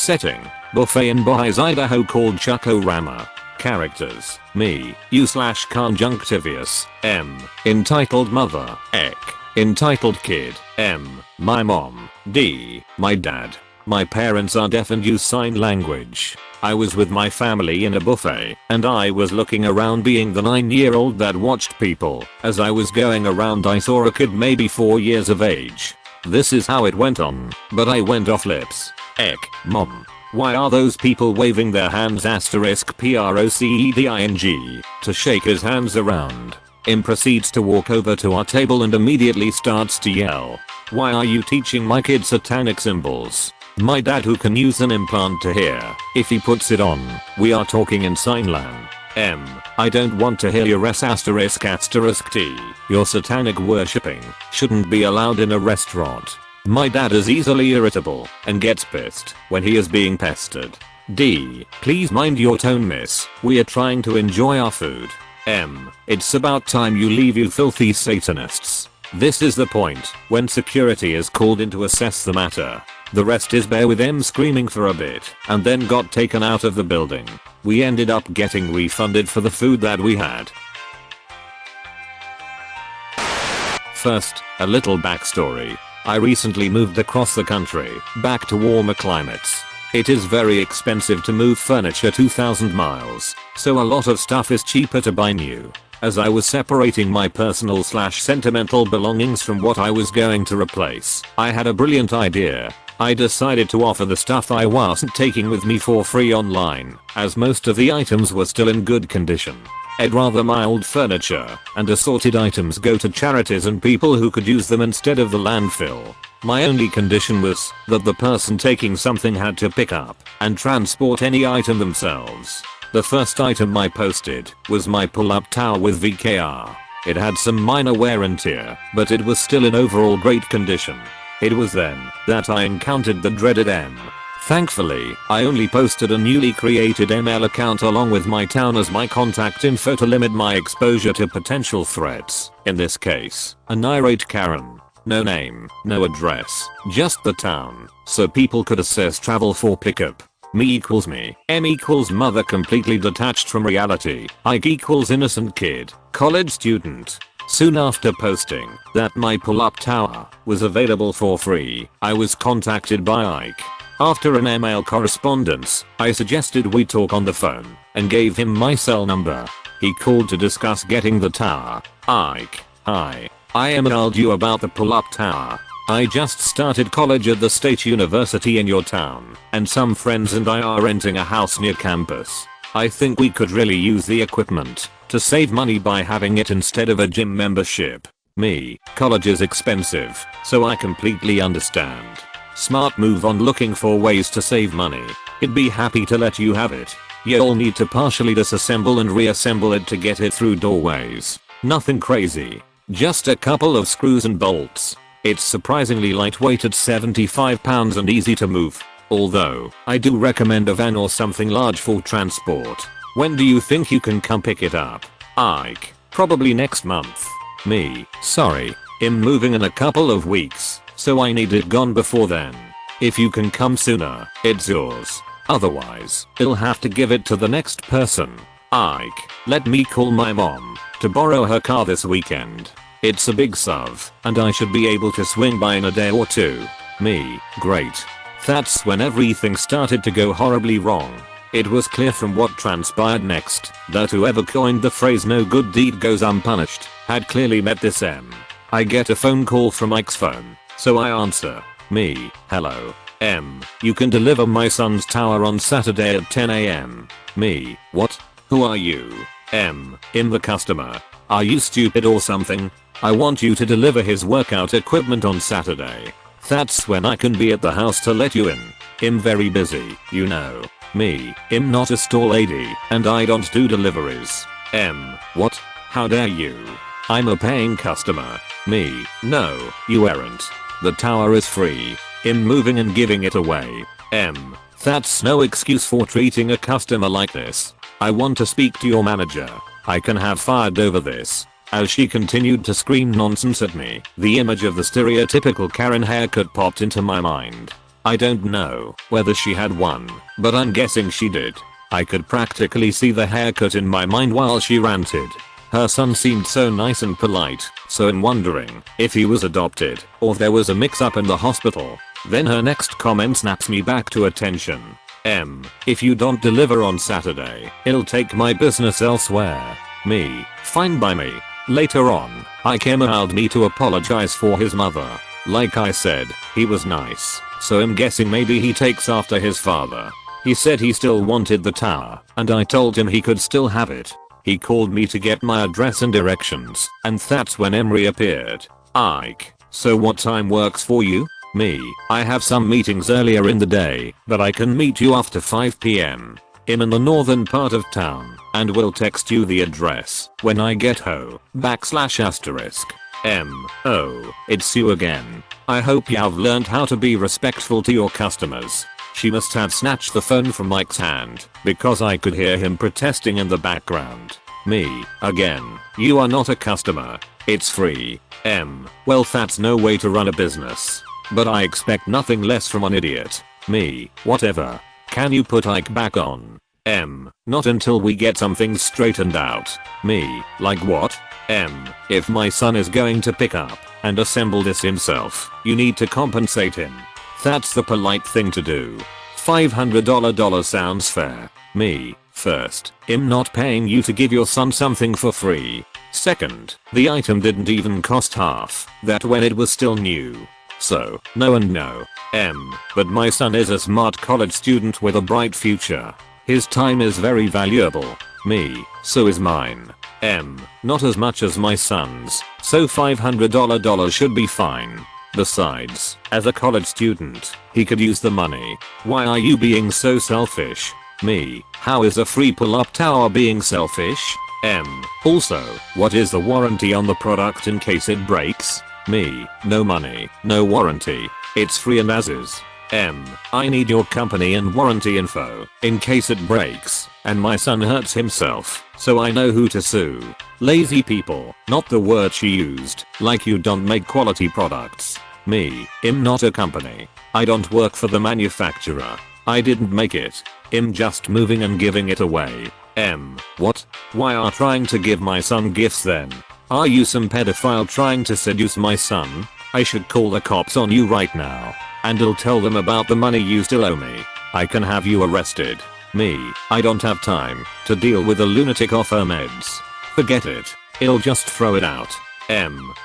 Setting, buffet in Boise, Idaho called Chuckorama. Characters, me, u/conjunctivious, M, entitled mother, Ek, entitled kid, M, my mom, D, my dad. My parents are deaf and use sign language. I was with my family in a buffet, and I was looking around being the 9-year-old that watched people. As I was going around I saw a kid maybe 4 years of age. This is how it went on, but I went off lips. Ek, mom. Why are those people waving their hands *proceding to shake his hands around? Im proceeds to walk over to our table and immediately starts to yell. Why are you teaching my kid satanic symbols? My dad who can use an implant to hear, if he puts it on, we are talking in signland. M, I don't want to hear your ***T. Your satanic worshipping shouldn't be allowed in a restaurant. My dad is easily irritable and gets pissed when he is being pestered. D, please mind your tone miss, we are trying to enjoy our food. M, it's about time you leave you filthy satanists. This is the point when security is called in to assess the matter. The rest is bear with M screaming for a bit and then got taken out of the building. We ended up getting refunded for the food that we had. First, a little backstory. I recently moved across the country, back to warmer climates. It is very expensive to move furniture 2,000 miles, so a lot of stuff is cheaper to buy new. As I was separating my personal/sentimental belongings from what I was going to replace, I had a brilliant idea. I decided to offer the stuff I wasn't taking with me for free online, as most of the items were still in good condition. I'd rather my old furniture and assorted items go to charities and people who could use them instead of the landfill. My only condition was that the person taking something had to pick up and transport any item themselves. The first item I posted was my pull-up tower with VKR. It had some minor wear and tear, but it was still in overall great condition. It was then that I encountered the dreaded M. Thankfully, I only posted a newly created ML account along with my town as my contact info to limit my exposure to potential threats. In this case, an irate Karen. No name, no address, just the town, so people could assess travel for pickup. Me equals me, M equals mother completely detached from reality, Ike equals innocent kid, college student. Soon after posting that my pull-up tower was available for free, I was contacted by Ike. After an email correspondence, I suggested we talk on the phone and gave him my cell number. He called to discuss getting the tower. Ike, hi. I emailed you about the pull-up tower. I just started college at the state university in your town, and some friends and I are renting a house near campus. I think we could really use the equipment to save money by having it instead of a gym membership. Me, college is expensive, so I completely understand. Smart move on looking for ways to save money. I'd be happy to let you have it. You'll need to partially disassemble and reassemble it to get it through doorways. Nothing crazy. Just a couple of screws and bolts. It's surprisingly lightweight at 75 pounds and easy to move. Although, I do recommend a van or something large for transport. When do you think you can come pick it up? Ike, probably next month. Me, sorry, I'm moving in a couple of weeks, so I need it gone before then. If you can come sooner, it's yours. Otherwise, I'll have to give it to the next person. Ike, let me call my mom to borrow her car this weekend. It's a big SUV, and I should be able to swing by in a day or two. Me, great. That's when everything started to go horribly wrong. It was clear from what transpired next that whoever coined the phrase "no good deed goes unpunished" had clearly met this M. I get a phone call from Ike's phone, so I answer. Me, hello. M, you can deliver my son's tower on Saturday at 10 AM. Me, what? Who are you? M, I'm the customer. Are you stupid or something? I want you to deliver his workout equipment on Saturday. That's when I can be at the house to let you in. I'm very busy, you know. Me, I'm not a store lady, and I don't do deliveries. M, what? How dare you? I'm a paying customer. Me, no, you aren't. The tower is free. I'm moving and giving it away. M, that's no excuse for treating a customer like this. I want to speak to your manager. I can have fired over this. As she continued to scream nonsense at me, the image of the stereotypical Karen haircut popped into my mind. I don't know whether she had one, but I'm guessing she did. I could practically see the haircut in my mind while she ranted. Her son seemed so nice and polite, so I'm wondering if he was adopted or there was a mix-up in the hospital. Then her next comment snaps me back to attention. If you don't deliver on Saturday, I'll take my business elsewhere. Me, fine by me. Later on, Ike emailed me to apologize for his mother. Like I said, he was nice, so I'm guessing maybe he takes after his father. He said he still wanted the tower, and I told him he could still have it. He called me to get my address and directions, and that's when Emery appeared. Ike, so what time works for you? Me, I have some meetings earlier in the day, but I can meet you after 5 p.m. I'm in the northern part of town, and will text you the address when I get home. Oh, it's you again. I hope you have learned how to be respectful to your customers. She must have snatched the phone from Mike's hand, because I could hear him protesting in the background. Me, again, you are not a customer. It's free. Well, that's no way to run a business. But I expect nothing less from an idiot. Me, whatever. Can you put Ike back on? Not until we get some things straightened out. Me, like what? If my son is going to pick up and assemble this himself, you need to compensate him. That's the polite thing to do. $500 sounds fair. Me, first, I'm not paying you to give your son something for free. Second, the item didn't even cost half that when it was still new. So, no and no. But my son is a smart college student with a bright future. His time is very valuable. Me, so is mine. Not as much as my son's, so $500 should be fine. Besides, as a college student, he could use the money. Why are you being so selfish? Me, how is a free pull-up tower being selfish? Also, what is the warranty on the product in case it breaks? Me, no money, no warranty. It's free and as is. I need your company and warranty info in case it breaks and my son hurts himself, so I know who to sue. Lazy people, not the word she used, like you don't make quality products. Me, I'm not a company. I don't work for the manufacturer. I didn't make it. I'm just moving and giving it away. What? Why are trying to give my son gifts then? Are you some pedophile trying to seduce my son? I should call the cops on you right now. And I'll tell them about the money you still owe me. I can have you arrested. Me, I don't have time to deal with a lunatic off her meds. Forget it. I'll just throw it out.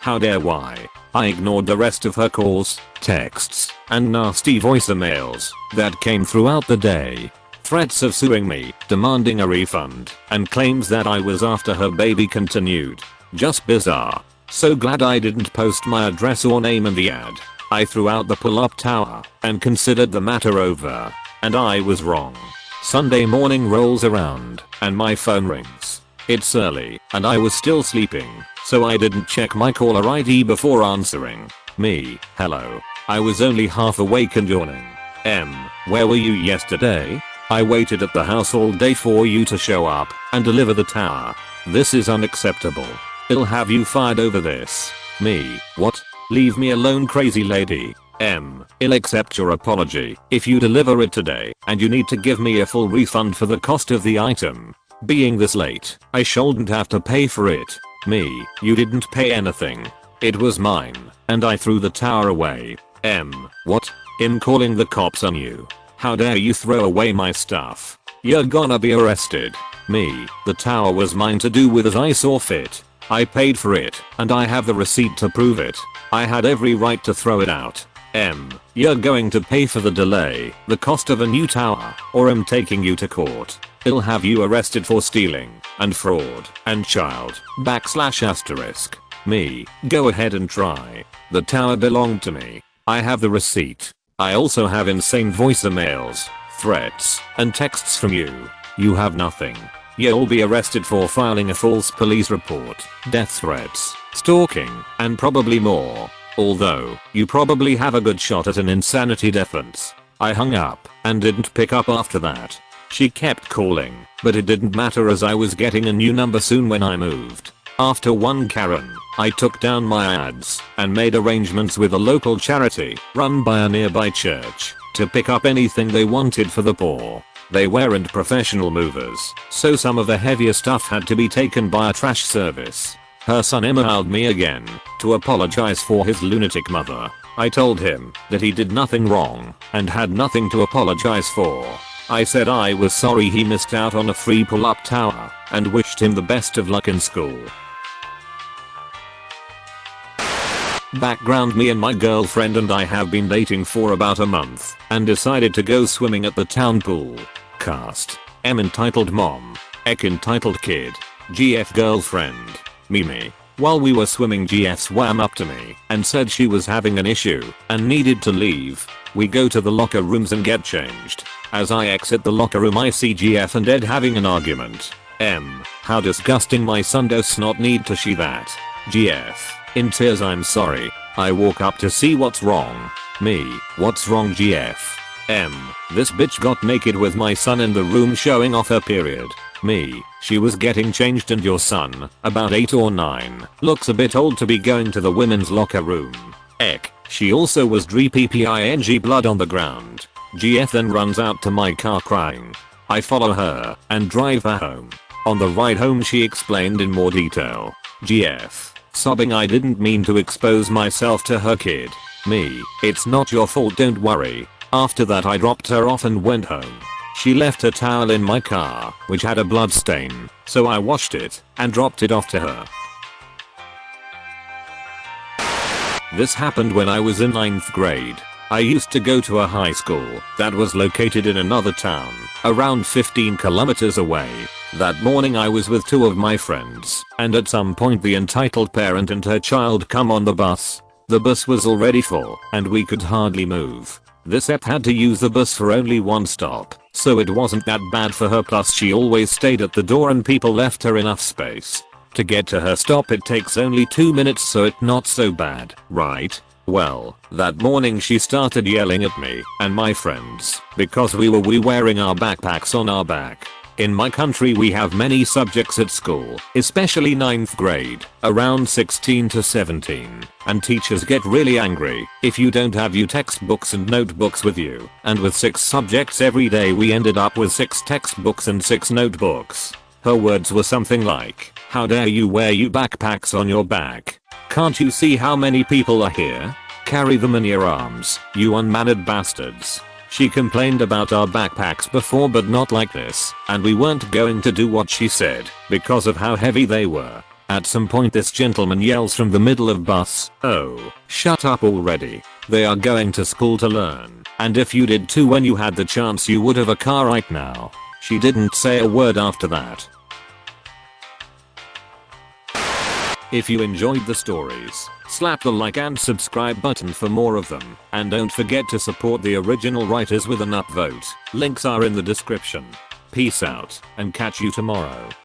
How dare why? I ignored the rest of her calls, texts, and nasty voicemails that came throughout the day. Threats of suing me, demanding a refund, and claims that I was after her baby continued. Just bizarre. So glad I didn't post my address or name in the ad. I threw out the pull-up tower and considered the matter over. And I was wrong. Sunday morning rolls around and my phone rings. It's early and I was still sleeping, so I didn't check my caller ID before answering. Me, hello. I was only half awake and yawning. Where were you yesterday? I waited at the house all day for you to show up and deliver the tower. This is unacceptable. I'll have you fired over this. Me, what? Leave me alone, crazy lady. I'll accept your apology if you deliver it today, and you need to give me a full refund for the cost of the item. Being this late, I shouldn't have to pay for it. Me, you didn't pay anything. It was mine, and I threw the tower away. What? I'm calling the cops on you. How dare you throw away my stuff? You're gonna be arrested. Me, the tower was mine to do with as I saw fit. I paid for it, and I have the receipt to prove it. I had every right to throw it out. You're going to pay for the delay, the cost of a new tower, or I'm taking you to court. I'll have you arrested for stealing, and fraud, and child, /*. Me, go ahead and try. The tower belonged to me. I have the receipt. I also have insane voicemails, threats, and texts from you. You have nothing. You'll be arrested for filing a false police report, death threats, stalking, and probably more. Although, you probably have a good shot at an insanity defense. I hung up and didn't pick up after that. She kept calling, but it didn't matter as I was getting a new number soon when I moved. After one Karen, I took down my ads and made arrangements with a local charity run by a nearby church. to pick up anything they wanted for the poor. They weren't professional movers, so some of the heavier stuff had to be taken by a trash service. Her son emailed me again to apologize for his lunatic mother. I told him that he did nothing wrong and had nothing to apologize for. I said I was sorry he missed out on a free pull-up tower and wished him the best of luck in school. Background: me and my girlfriend and I have been dating for about a month and decided to go swimming at the town pool. Cast: M entitled mom, Ek entitled kid, GF girlfriend, Mimi. While we were swimming, GF swam up to me and said she was having an issue and needed to leave. We go to the locker rooms and get changed. As I exit the locker room, I see GF and Ed having an argument. M: how disgusting, my son does not need to see that. GF: in tears, I'm sorry. I walk up to see what's wrong. Me: what's wrong, GF? M: this bitch got naked with my son in the room showing off her period. Me: she was getting changed and your son, about 8 or 9, looks a bit old to be going to the women's locker room. Ek: she also was dripping blood on the ground. GF then runs out to my car crying. I follow her and drive her home. On the ride home she explained in more detail. GF: sobbing, I didn't mean to expose myself to her kid. Me: it's not your fault, don't worry. After that I dropped her off and went home. She left a towel in my car, which had a blood stain, so I washed it and dropped it off to her. This happened when I was in 9th grade. I used to go to a high school that was located in another town, around 15 kilometers away. That morning I was with 2 of my friends, and at some point the entitled parent and her child come on the bus. The bus was already full, and we could hardly move. This ep had to use the bus for only one stop, so it wasn't that bad for her, plus she always stayed at the door and people left her enough space. To get to her stop it takes only 2 minutes, so it's not so bad, right? Well, that morning she started yelling at me and my friends because we were wearing our backpacks on our back. In my country we have many subjects at school, especially 9th grade, around 16 to 17, and teachers get really angry if you don't have your textbooks and notebooks with you, and with 6 subjects every day we ended up with 6 textbooks and 6 notebooks. Her words were something like, how dare you wear your backpacks on your back? Can't you see how many people are here? Carry them in your arms, you unmannered bastards. She complained about our backpacks before, but not like this, and we weren't going to do what she said because of how heavy they were. At some point this gentleman yells from the middle of bus, "Oh, shut up already. They are going to school to learn, and if you did too when you had the chance you would have a car right now." She didn't say a word after that. If you enjoyed the stories, slap the like and subscribe button for more of them, and don't forget to support the original writers with an upvote. Links are in the description. Peace out, and catch you tomorrow.